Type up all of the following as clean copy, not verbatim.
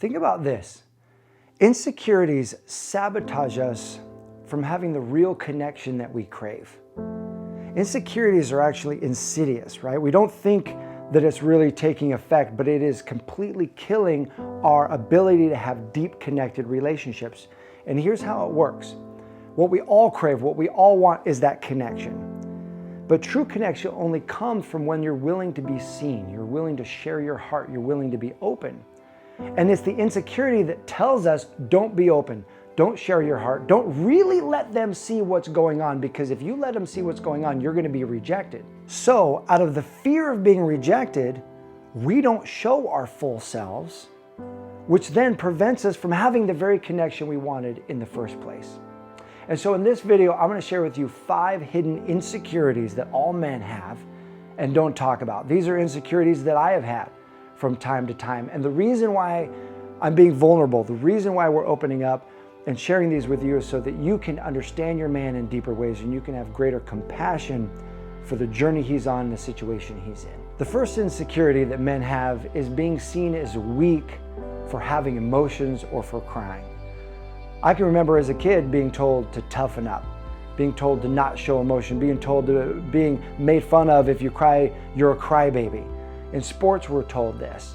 Think about this. Insecurities sabotage us from having the real connection that we crave. Insecurities are actually insidious, right? We don't think that it's really taking effect, but it is completely killing our ability to have deep connected relationships. And here's how it works. What we all crave, what we all want is that connection. But true connection only comes from when you're willing to be seen, you're willing to share your heart, you're willing to be open. And it's the insecurity that tells us, don't be open, don't share your heart, don't really let them see what's going on, because if you let them see what's going on, you're going to be rejected. So out of the fear of being rejected, we don't show our full selves, which then prevents us from having the very connection we wanted in the first place. And so in this video, I'm going to share with you 5 hidden insecurities that all men have and don't talk about. These are insecurities that I have had from time to time. And the reason why I'm being vulnerable, the reason why we're opening up and sharing these with you is so that you can understand your man in deeper ways and you can have greater compassion for the journey he's on and the situation he's in. The first insecurity that men have is being seen as weak for having emotions or for crying. I can remember as a kid being told to toughen up, being told to not show emotion, being made fun of if you cry, you're a crybaby. In sports, we're told this.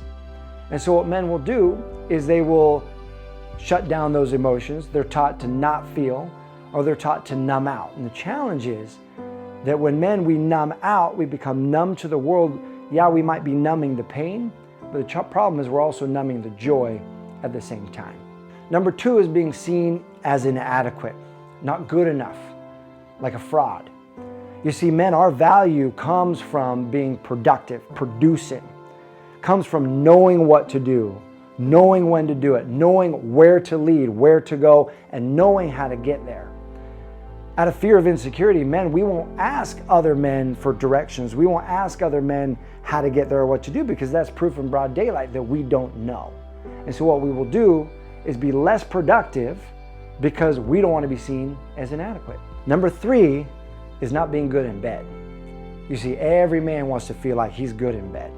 And so what men will do is they will shut down those emotions. They're taught to not feel, or they're taught to numb out. And the challenge is that when we numb out, we become numb to the world. Yeah, we might be numbing the pain, but the problem is we're also numbing the joy at the same time. Number 2 is being seen as inadequate, not good enough, like a fraud. You see, men, our value comes from being productive, producing, comes from knowing what to do, knowing when to do it, knowing where to lead, where to go, and knowing how to get there. Out of fear of insecurity, men, we won't ask other men for directions. We won't ask other men how to get there or what to do, because that's proof in broad daylight that we don't know. And so what we will do is be less productive because we don't want to be seen as inadequate. Number 3 is not being good in bed. You see, every man wants to feel like he's good in bed.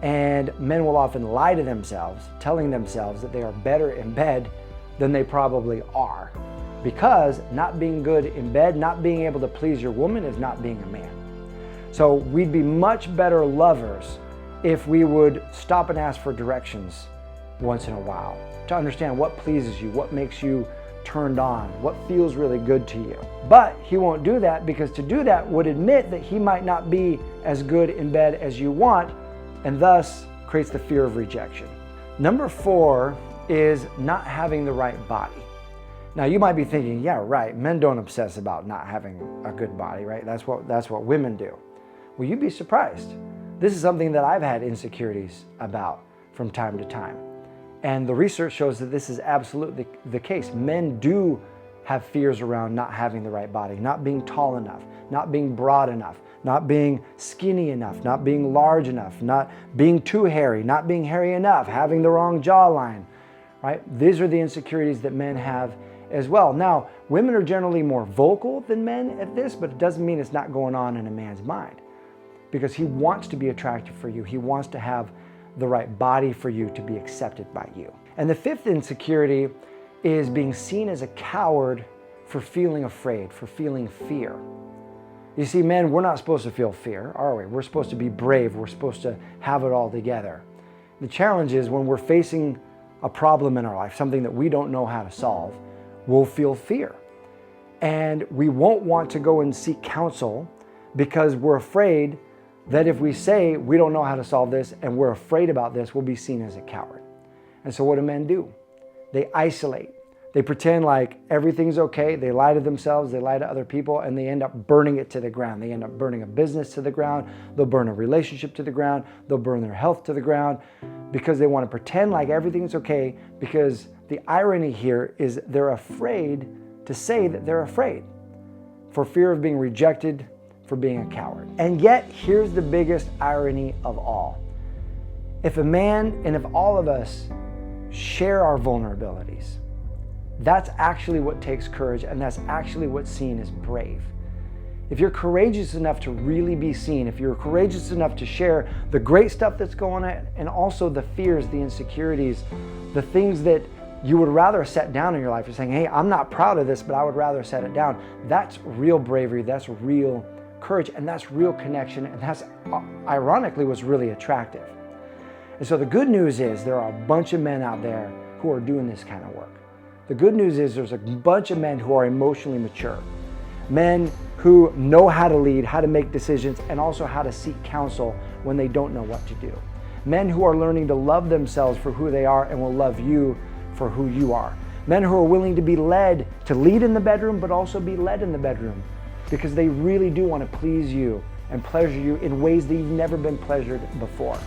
And men will often lie to themselves, telling themselves that they are better in bed than they probably are. Because not being good in bed, not being able to please your woman is not being a man. So we'd be much better lovers if we would stop and ask for directions once in a while, to understand what pleases you, what makes you turned on, what feels really good to you. But he won't do that, because to do that would admit that he might not be as good in bed as you want, and thus creates the fear of rejection. Number 4 is not having the right body. Now you might be thinking, yeah, right, men don't obsess about not having a good body, right? That's what women do. Well, you'd be surprised. This is something that I've had insecurities about from time to time. And the research shows that this is absolutely the case. Men do have fears around not having the right body, not being tall enough, not being broad enough, not being skinny enough, not being large enough, not being too hairy, not being hairy enough, having the wrong jawline, right? These are the insecurities that men have as well. Now, women are generally more vocal than men at this, but it doesn't mean it's not going on in a man's mind, because he wants to be attractive for you. He wants to have the right body for you to be accepted by you. And the 5th insecurity is being seen as a coward for feeling afraid, for feeling fear. You see, men, we're not supposed to feel fear, are we? We're supposed to be brave. We're supposed to have it all together. The challenge is when we're facing a problem in our life, something that we don't know how to solve, we'll feel fear. And we won't want to go and seek counsel because we're afraid that if we say we don't know how to solve this and we're afraid about this, we'll be seen as a coward. And so what do men do? They isolate. They pretend like everything's okay. They lie to themselves, they lie to other people, and they end up burning it to the ground. They end up burning a business to the ground. They'll burn a relationship to the ground. They'll burn their health to the ground because they want to pretend like everything's okay, because the irony here is they're afraid to say that they're afraid for fear of being rejected, for being a coward. And yet, here's the biggest irony of all. If a man and if all of us share our vulnerabilities, that's actually what takes courage, and that's actually what's seen as brave. if you're courageous enough to really be seen, if you're courageous enough to share the great stuff that's going on and also the fears, the insecurities, the things that you would rather set down in your life, you're saying, hey, I'm not proud of this, but I would rather set it down. That's real bravery, that's real courage, and that's real connection, and that's ironically what's really attractive. And so the good news is there are a bunch of men out there who are doing this kind of work. The good news is there's a bunch of men who are emotionally mature, men who know how to lead, how to make decisions, and also how to seek counsel when they don't know what to do. Men who are learning to love themselves for who they are and will love you for who you are. Men who are willing to be led, to lead in the bedroom, but also be led in the bedroom, because they really do want to please you and pleasure you in ways that you've never been pleasured before.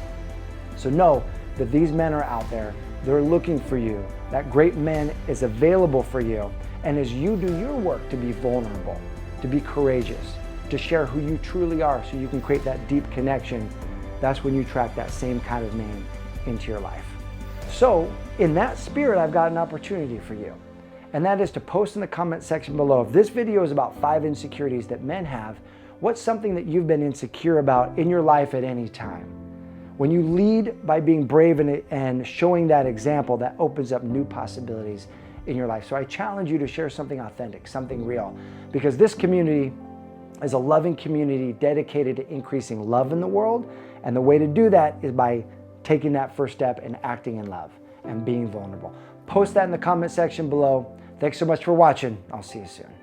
So know that these men are out there. They're looking for you. That great man is available for you. And as you do your work to be vulnerable, to be courageous, to share who you truly are so you can create that deep connection, that's when you attract that same kind of man into your life. So in that spirit, I've got an opportunity for you. And that is to post in the comment section below. If this video is about 5 insecurities that men have, what's something that you've been insecure about in your life at any time? When you lead by being brave and showing that example, that opens up new possibilities in your life. So I challenge you to share something authentic, something real, because this community is a loving community dedicated to increasing love in the world. And the way to do that is by taking that first step and acting in love and being vulnerable. Post that in the comment section below. Thanks so much for watching. I'll see you soon.